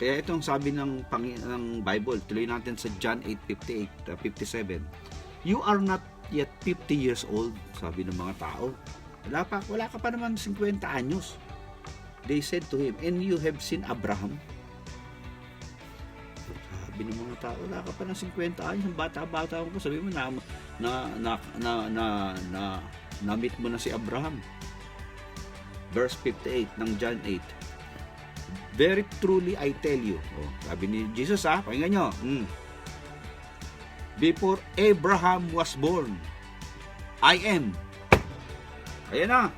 Kaya itong sabi ng Bible, tuloy natin sa John 8:58, 57. You are not yet 50 years old, sabi ng mga tao. Wala ka pa naman 50 anyos. They said to him, and you have seen Abraham? Sabi ng mga tao, wala ka pa ng 50 anyos, ang bata-bata mo. Sabi mo na meet mo na si Abraham. Verse 58 ng John 8. Very truly I tell you. Sabi ni Jesus, pakinggan nyo. Before Abraham was born, I am. Ayan na.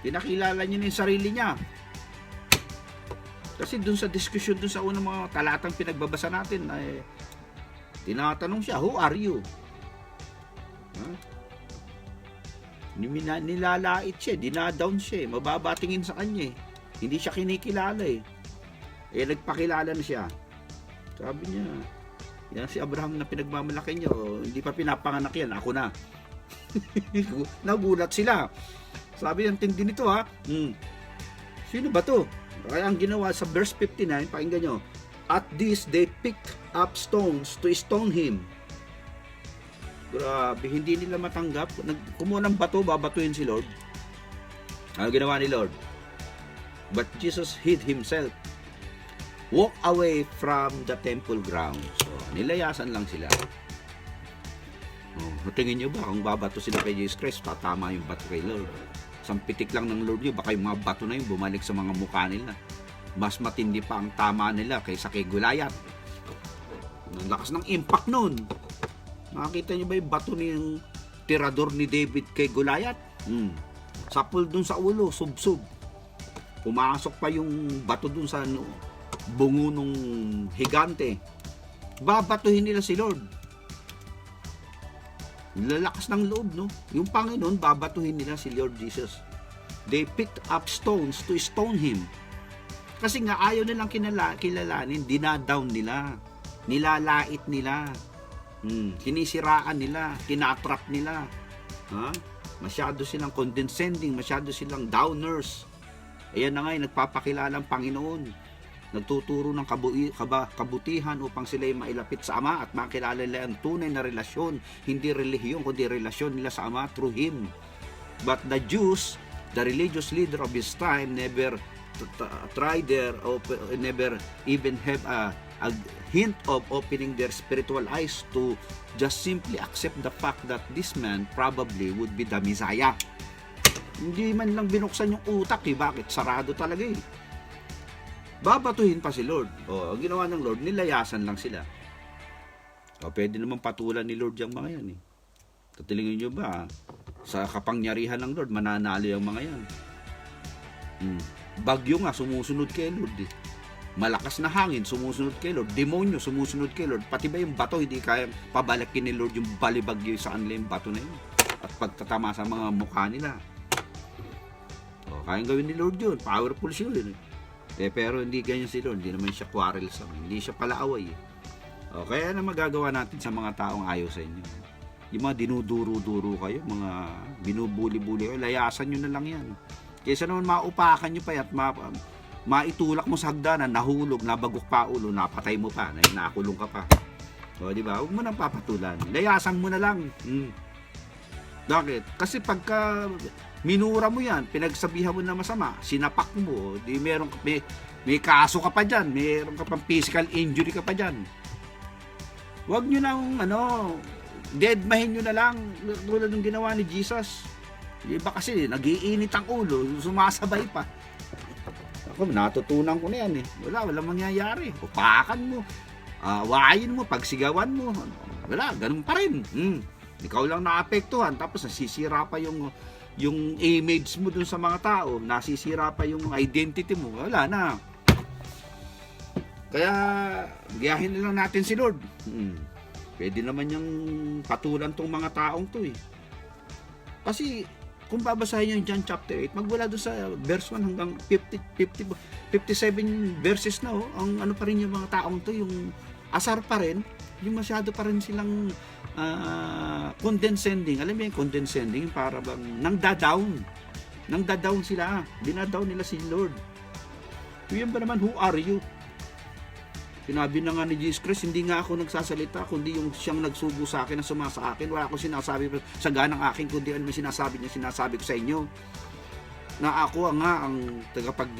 Pinakilala niya na yung sarili niya. Kasi dun sa discussion, dun sa unang mga talatang pinagbabasa natin, ay tinatanong siya, who are you? Nilalait siya, dinadown siya, mababa tingin sa kanya. Hindi siya kinikilala nagpakilala na siya. Sabi niya, yan si Abraham na pinagmamalaki niyo, hindi pa pinapanganak yan, ako na. Nagulat sila. Sabi ng tindi nito sino ba to? Kaya ang ginawa sa verse 59, pakinggan nyo. At this they picked up stones to stone him. Grabe, hindi nila matanggap. Kumuha ng bato, babatuhin si Lord. Ano ginawa ni Lord? But Jesus hid himself, walk away from the temple grounds. So, nilayasan lang sila. Tingin nyo ba kung babato sila kay Jesus Christ, tatama yung bato kay Lord? Isang pitik lang ng Lord nyo, baka yung mga bato na yun bumalik sa mga mukha nila. Mas matindi pa ang tama nila kaysa kay Goliath. Ang lakas ng impact nun. Makikita nyo ba yung bato ng tirador ni David kay Goliath? Sapul dun sa ulo, sub-sub. Pumasok pa yung bato dun sa bungo nung higante. Babatuhin nila si Lord. Lalakas ng loob, no? Yung Panginoon, babatuhin nila si Lord Jesus. They picked up stones to stone him. Kasi nga ayaw nilang kilalanin, dinadown nila. Nilalait nila. Sinisiraan nila, tinatrap nila. Masyado silang condescending, masyado silang downers. Ayan na nga yung nagpapakilala ang Panginoon. Nagtuturo ng kabutihan upang sila ay mailapit sa Ama at makilala nila ang tunay na relasyon. Hindi relihiyon, kundi relasyon nila sa Ama through Him. But the Jews, the religious leader of his time, never even have a hint of opening their spiritual eyes to just simply accept the fact that this man probably would be the Messiah. Hindi man lang binuksan yung utak Bakit? Sarado talaga Babatuhin pa si Lord. Ang ginawa ng Lord, nilayasan lang sila. Pwede naman patulan ni Lord yung mga yan Tatilingin nyo ba? Sa kapangyarihan ng Lord, mananalo yung mga yan. Bagyo nga, sumusunod kay Lord Malakas na hangin, sumusunod kay Lord. Demonyo, sumusunod kay Lord. Pati ba yung bato, hindi kaya pabalakin ni Lord yung balibagyo sa kanila yung bato na yun. At pagtatama sa mga mukha nila. Kayang gawin ni Lord yun. Powerful siya yun pero hindi ganyan si Lord. Hindi naman siya quarrelsome. Hindi siya palaaway kaya na magagawa natin sa mga taong ayaw sa inyo. Yung mga dinuduro-duro kayo, mga binubuli-buli kayo, layasan nyo na lang yan. Kaysa naman maupakan nyo pa at maitulak mo sa hagdanan, nahulog, nabagok pa ulo, napatay mo pa, nakulong ka pa. Di ba? Huwag mo nang papatulan. Layasan mo na lang. Bakit? Kasi pagka minura mo yan, pinagsabihan mo na masama, sinapak mo, di may kaso ka pa dyan, meron ka pang physical injury ka pa dyan. Huwag nyo nang deadmahin nyo na lang tulad ng ginawa ni Jesus. Iba kasi nagiinit ang ulo, sumasabay pa. Ako, natutunan ko na yan walang mangyayari. Upakan mo, wayin mo, pagsigawan mo, wala, ganun pa rin. Ikaw lang naapektuhan, tapos nasisira pa yung image mo dun sa mga tao, nasisira pa yung identity mo, wala na. Kaya gayahin na lang natin si Lord. Pwede naman yung patulan tong mga taong to Kasi kung babasahin yung John chapter 8, magmula doon sa verse 1 hanggang 57 verses na ang ano pa rin yung mga taong to, yung asar pa rin, yung masyado pa rin silang condescending. Alam mo yung condescending, para bang nang da-down sila, dinadown nila si Lord. Yun ba naman, who are you? Sinabi na nga ni Jesus Christ, hindi nga ako nagsasalita, kundi yung siyang nagsugo sa akin na sumasa akin. Wala akong sinasabi sa ganang akin, kundi ano may sinasabi niya, sinasabi ko sa inyo. Na ako nga ang tagapag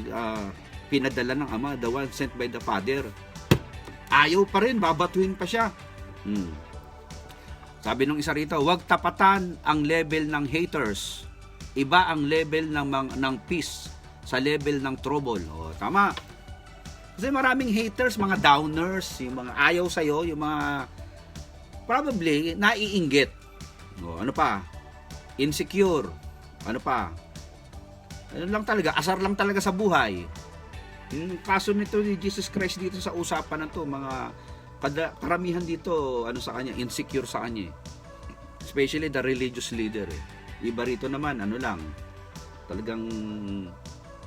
pinadala ng Ama, the one sent by the Father. Ayaw pa rin, babatuhin pa siya. Sabi nung isa rito, huwag tapatan ang level ng haters. Iba ang level ng peace sa level ng trouble. O, tama. Kasi maraming haters, mga downers, yung mga ayaw sa'yo, yung mga probably naiinggit. O, ano pa? Insecure. Ano pa? Ano lang talaga, asar lang talaga sa buhay. Yung kaso nito ni Jesus Christ dito sa usapan na to, mga karamihan dito, ano sa kanya, insecure sa kanya. Especially the religious leader. Iba rito naman, ano lang, talagang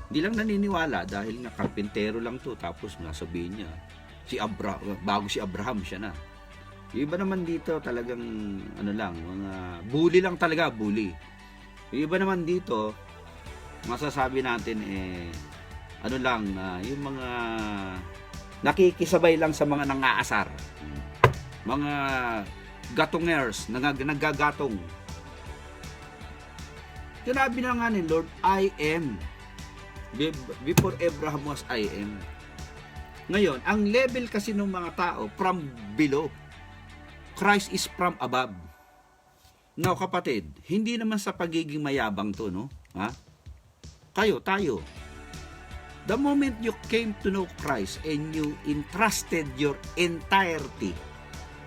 hindi lang naniniwala dahil nga karpentero lang to, tapos nasabihin niya bago si Abraham siya na. Iba naman dito talagang ano lang, mga bully lang talaga, bully. Iba naman dito, masasabi natin ano lang, yung mga nakikisabay lang sa mga nangaasar, mga gatongers, nagagatong. Sinabi na nga ni Lord, I am. Before Abraham was I am. Ngayon, ang level kasi ng mga tao from below. Christ is from above. Now, kapatid, hindi naman sa pagiging mayabang to, no? Ha? Tayo. The moment you came to know Christ and you entrusted your entirety,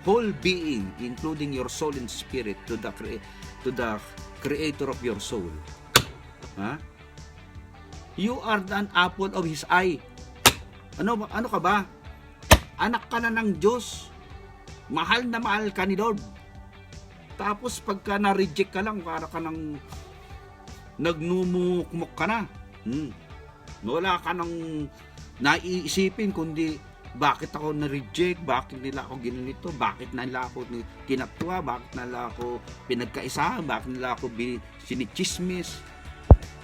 whole being, including your soul and spirit, to the Creator of your soul, you are an apple of His eye. Ano ka ba? Anak ka na ng Diyos. Mahal na mahal ka ni Lord. Tapos pagka na-reject ka lang, para ka nang nagnumukmuk ka na. Wala ka nang naiisipin kundi bakit ako na-reject, bakit nila ako ginanito, bakit nila ako kinatwa, bakit nila ako pinagkaisahan, bakit nila ako sinichismis.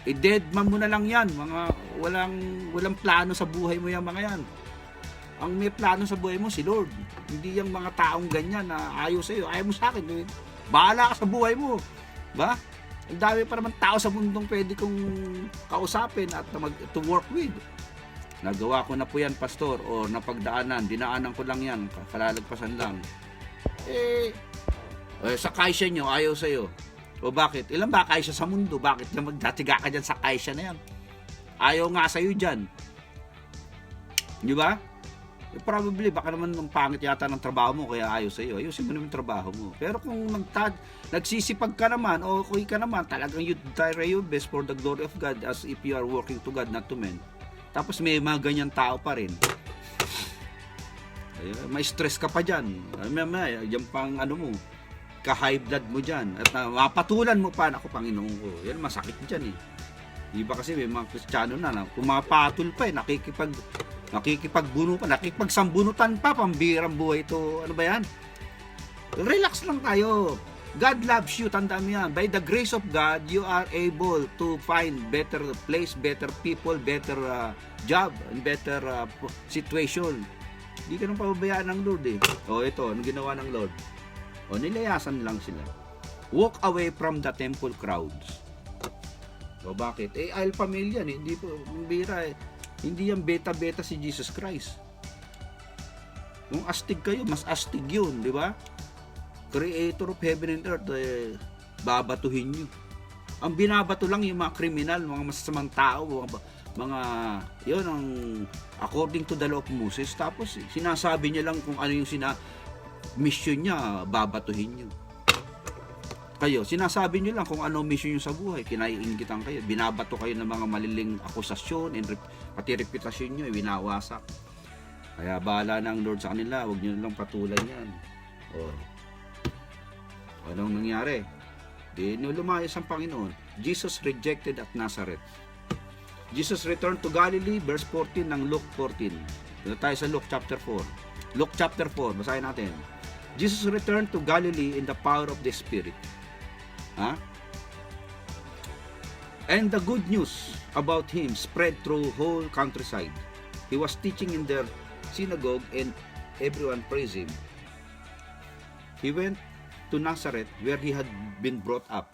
Dead man mo na lang yan, mga walang plano sa buhay mo yung mga yan. Ang may plano sa buhay mo si Lord, hindi yung mga taong ganyan na ayaw sa'yo, ayaw mo sa akin, bahala ka sa buhay mo, ba? Ang dami pa naman tao sa mundong pwede kong kausapin at to work with. Nagawa ko na po yan, pastor, o napagdaanan, dinaanan ko lang yan, kalalagpasan lang. Sa kaisya nyo, ayaw sa'yo. O bakit? Ilan ba kaisya sa mundo? Bakit ka magdatiga ka dyan sa kaisya na yan? Ayaw nga sa'yo dyan. Di ba? Probably, baka naman ang pangit yata ng trabaho mo, kaya ayaw sa'yo. Ayusin mo naman yung trabaho mo. Pero kung nagsisipag ka naman, o okay ka naman, talagang you try your best for the glory of God as if you are working to God, not to men. Tapos may mga ganyan tao pa rin. May stress ka pa dyan. Yan pang ano mo, ka-high blood mo dyan. At mapatulan mo pa, ako Panginoon ko. Yan masakit dyan eh. Iba kasi may mga Kristiyano na pumapatol pa eh, nakikipagbuno pa, nakikipagsambunutan pa, pambirang buhay ito. Ano ba yan? Relax lang tayo. God loves you, tandaan mo yan. By the grace of God, you are able to find better place, better people, better job, and better situation. Hindi ka nang pababayaan ng Lord eh. O ito, anong ginawa ng Lord? O nilayasan lang sila. Walk away from the temple crowds. O bakit? I'll pamilya eh. Hindi po, bira eh. Hindi yan beta-beta si Jesus Christ. Kung astig kayo, mas astig yun, di ba? Creator of heaven and earth, babatuhin nyo. Ang binabato lang yung mga kriminal, mga masasamang tao, mga yun ang according to the law of Moses. Tapos sinasabi niya lang kung ano yung mission niya, babatuhin nyo. Kayo, sinasabi nyo lang kung ano mission nyo sa buhay, kinaiingitan kayo, binabato kayo ng mga maliling akusasyon, and pati reputasyon nyo, binawasak. Kaya bahala ng Lord sa kanila, huwag nyo lang patulan yan. Anong nangyari? Di lumayas ang Panginoon. Jesus rejected at Nazareth. Jesus returned to Galilee, verse 14 ng Luke 14. Dito tayo sa Luke chapter 4. Luke chapter 4, basahin natin. Jesus returned to Galilee in the power of the Spirit. And the good news about Him spread through whole countryside. He was teaching in their synagogue, and everyone praised him. He went to Nazareth, where he had been brought up.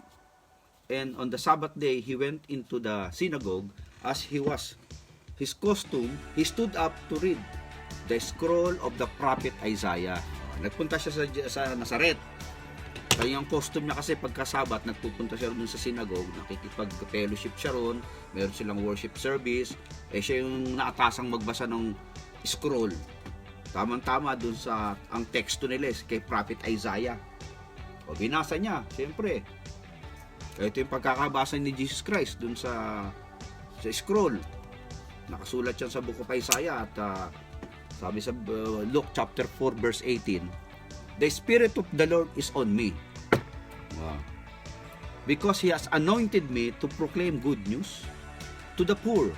And on the Sabbath day, he went into the synagogue. As he was his custom, he stood up to read the scroll of the prophet Isaiah. Nagpunta siya sa Nazareth. Kaya yung costume niya kasi pagka-Sabat, nagpupunta siya doon sa synagogue, nakikipag-fellowship siya ron, meron silang worship service, siya yung naatasang magbasa ng scroll. Tamang-tama doon sa, ang teksto nila kay Prophet Isaiah. O binasa niya, siyempre. Ito yung pagkakabasa ni Jesus Christ doon sa scroll. Nakasulat yan sa Book of Isaiah at sabi sa Luke chapter 4 verse 18, "The Spirit of the Lord is on me. Because He has anointed me to proclaim good news to the poor.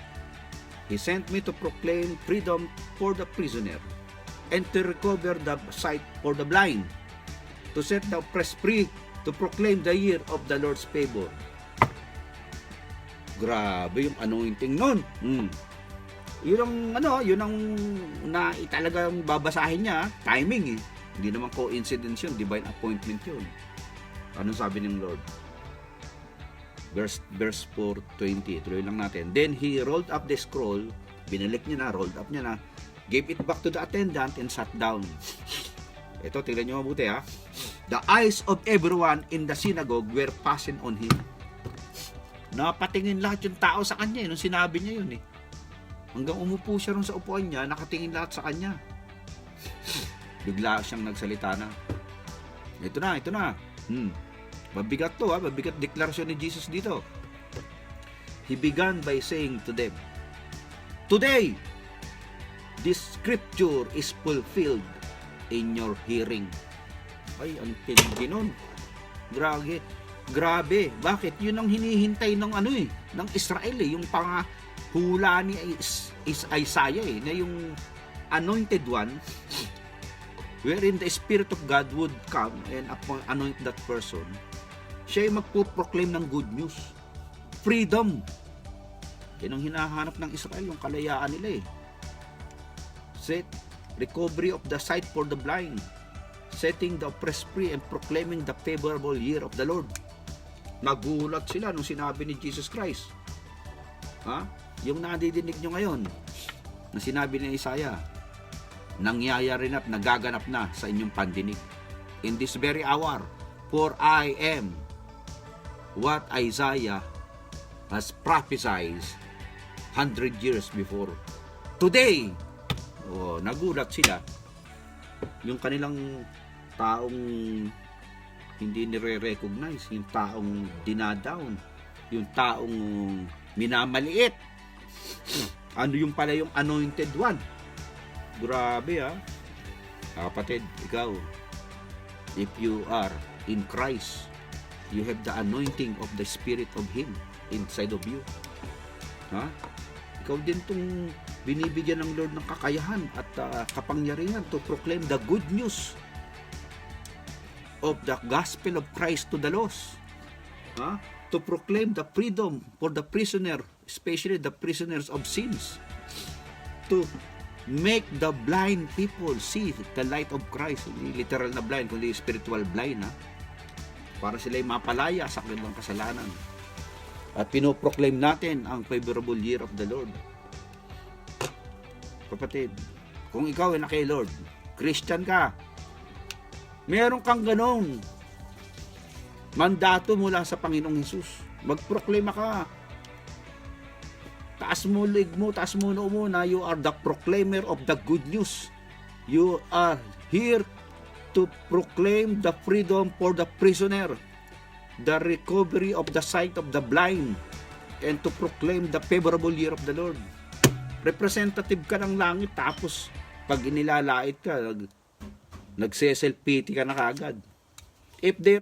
He sent me to proclaim freedom for the prisoner and to recover the sight for the blind, to set the oppressed free, to proclaim the year of the Lord's favor." Grabe yung anointing nun. Yun ang talagang babasahin niya, timing Hindi naman coincidence yun, divine appointment yun. Anong sabi ng Lord? Verse 4:20, tuloy lang natin. Then he rolled up the scroll, binalik niya na, rolled up niya na, gave it back to the attendant and sat down. Ito, tingnan niyo mabuti ha. The eyes of everyone in the synagogue were fastened on him. Napatingin lahat yung tao sa kanya nung sinabi niya yun Hanggang umupo siya ron sa upuan niya, nakatingin lahat sa kanya. Bigla siyang nagsalita na. Ito na. Mabigat to mabigat deklarasyon ni Jesus dito. He began by saying to them, "Today, this scripture is fulfilled in your hearing." Ay, ang tindi nun. Grabe. Bakit? Yun ang hinihintay ng ng Israel yung panghula ni Isaiah na yung anointed one, wherein the Spirit of God would come and anoint that person. Siya yung magpo-proclaim ng good news. Freedom. Yan ang hinahanap ng Israel, yung kalayaan nila Set, recovery of the sight for the blind, setting the oppressed free, and proclaiming the favorable year of the Lord. Nagulat sila nung sinabi ni Jesus Christ. Yung nadidinig nyo ngayon, na sinabi ni Isaiah, nangyayari na at nagaganap na sa inyong pandinig. In this very hour, for I am what Isaiah has prophesied 100 years before. Today, nagulat sila. Yung kanilang taong hindi nire-recognize, yung taong dinadown, yung taong minamaliit. Ano yung pala yung anointed one? Grabe kapatid, ikaw, if you are in Christ, you have the anointing of the Spirit of Him inside of you. Ikaw din tong binibigyan ng Lord ng kakayahan at kapangyarihan to proclaim the good news of the gospel of Christ to the lost. To proclaim the freedom for the prisoner, especially the prisoners of sins. To make the blind people see the light of Christ. Hindi literal na blind, kundi spiritual blind para sila'y mapalaya sa kanilang kasalanan. At pinoproclaim natin ang favorable year of the Lord. Kapatid, kung ikaw ay kay Lord, Christian ka, meron kang ganong mandato mula sa Panginoong Hesus. Magproklima ka. Taas mo lig mo, taas mo noo mo na you are the proclaimer of the good news. You are here to proclaim the freedom for the prisoner, the recovery of the sight of the blind, and to proclaim the favorable year of the Lord. Representative ka ng langit, tapos pag inilalait ka, nagse-self-pity ka na kagad. If there